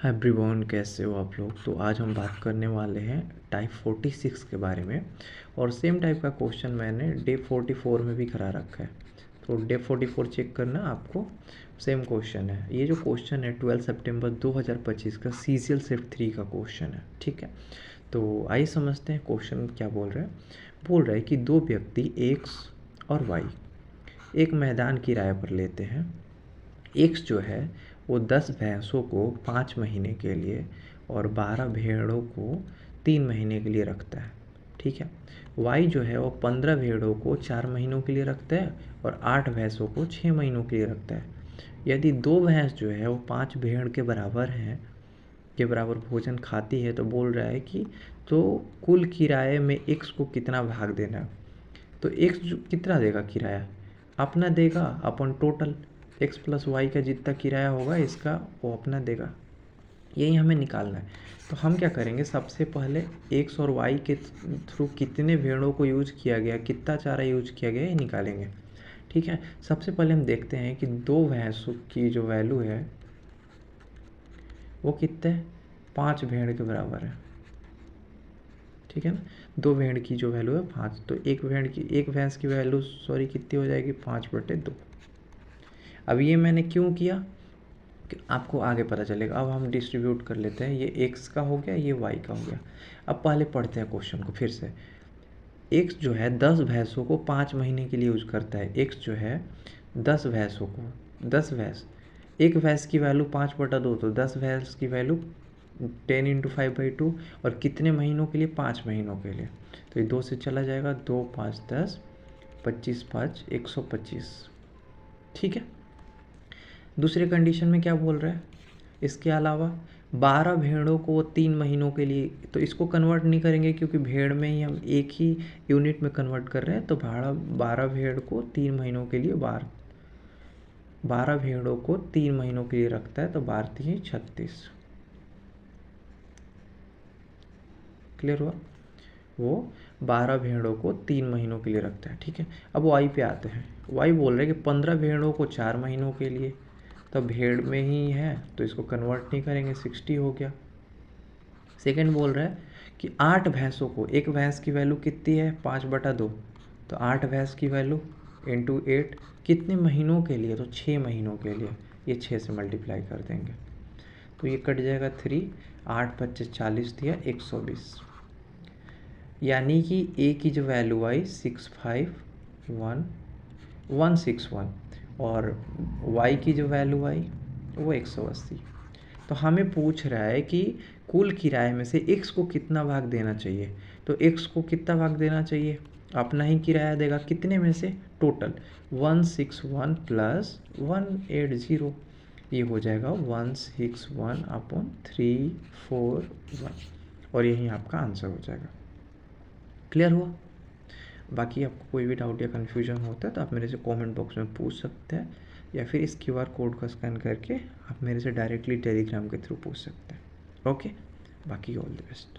Hi everyone, कैसे हो आप लोग। तो आज हम बात करने वाले हैं टाइप 46 के बारे में। और सेम टाइप का क्वेश्चन मैंने डे 44 में भी करा रखा है। तो डे 44 चेक करना, आपको सेम क्वेश्चन है। ये जो क्वेश्चन है 12 सितंबर 2025 का CCL शिफ्ट 3 का क्वेश्चन है, ठीक है। तो आइए समझते हैं क्वेश्चन क्या बोल रहे हैं। बोल रहा है कि दो व्यक्ति X और Y एक मैदान किराए पर लेते हैं। एक्स जो है वो 10 भैंसों को 5 महीने के लिए और 12 भेड़ों को 3 महीने के लिए रखता है, ठीक है। वाई जो है वो 15 भेड़ों को 4 महीनों के लिए रखता है और 8 भैंसों को 6 महीनों के लिए रखता है। यदि दो भैंस जो है वो 5 भेड़ के बराबर हैं, के बराबर भोजन खाती है, तो बोल रहा है कि तो कुल किराए में एक्स को कितना भाग देना। तो एक्स कितना देगा किराया, अपना देगा अपन टोटल एक्स प्लस वाई का जितना किराया होगा इसका वो अपना देगा। यही हमें निकालना है। तो हम क्या करेंगे, सबसे पहले एक्स और वाई के थ्रू कितने भेड़ों को यूज किया गया, कितना चारा यूज किया गया, ये निकालेंगे, ठीक है। सबसे पहले हम देखते हैं कि दो भैंसों की जो वैल्यू है वो कितने 5 भेड़ के बराबर है, ठीक है ना। दो भेड़ की जो वैल्यू है 5, तो एक भैंस की वैल्यू कितनी हो जाएगी 5/2। अब ये मैंने क्यों किया कि आपको आगे पता चलेगा। अब हम डिस्ट्रीब्यूट कर लेते हैं, ये x का हो गया, ये y का हो गया। अब पहले पढ़ते हैं क्वेश्चन को फिर से। x जो है 10 भैंसों को 5 महीने के लिए यूज करता है। x जो है 10 भैंसों को, 10 भैंस, एक भैंस की वैल्यू 5/2, तो 10 भैंस की वैल्यू 10 × 5/2 और कितने महीनों के लिए, 5 महीनों के लिए। तो ये 2 से चला जाएगा, 2 5 10, 25 5 125, ठीक है। दूसरे कंडीशन में क्या बोल रहा है, इसके अलावा 12 भेड़ों को वो 3 महीनों के लिए, तो इसको कन्वर्ट नहीं करेंगे क्योंकि भेड़ में ही हम एक ही यूनिट में कन्वर्ट कर रहे हैं। तो 12 भेड़ को 3 महीनों के लिए 12 भेड़ों को 3 महीनों के लिए रखता है, तो 12 × 36, क्लियर हुआ। वो 12 भेड़ों को 3 महीनों के लिए रखता है, ठीक है। अब वाई पे आते हैं। वाई बोल रहे हैं कि 15 भेड़ों को 4 महीनों के लिए, तो भेड़ में ही है तो इसको कन्वर्ट नहीं करेंगे, 60 हो गया। सेकंड बोल रहा है कि 8 भैंसों को, एक भैंस की वैल्यू कितनी है 5/2, तो 8 भैंस की वैल्यू इंटू 8 कितने महीनों के लिए, तो 6 महीनों के लिए। ये 6 से मल्टीप्लाई कर देंगे तो ये कट जाएगा 3, 8 25 40 दिया 120, यानी कि ए की जो वैल्यू आई 65161 और वाई की जो वैल्यू आई वो 180। तो हमें पूछ रहा है कि कुल किराए में से एक्स को कितना भाग देना चाहिए। तो एक्स को कितना भाग देना चाहिए, अपना ही किराया देगा, कितने में से, टोटल 161 + 180, ये हो जाएगा 161/341 और यही आपका आंसर हो जाएगा। क्लियर हुआ। बाकी आपको कोई भी डाउट या कन्फ्यूजन होता है तो आप मेरे से कमेंट बॉक्स में पूछ सकते हैं, या फिर इस QR कोड का स्कैन करके आप मेरे से डायरेक्टली टेलीग्राम के थ्रू पूछ सकते हैं। ओके, बाकी ऑल द बेस्ट।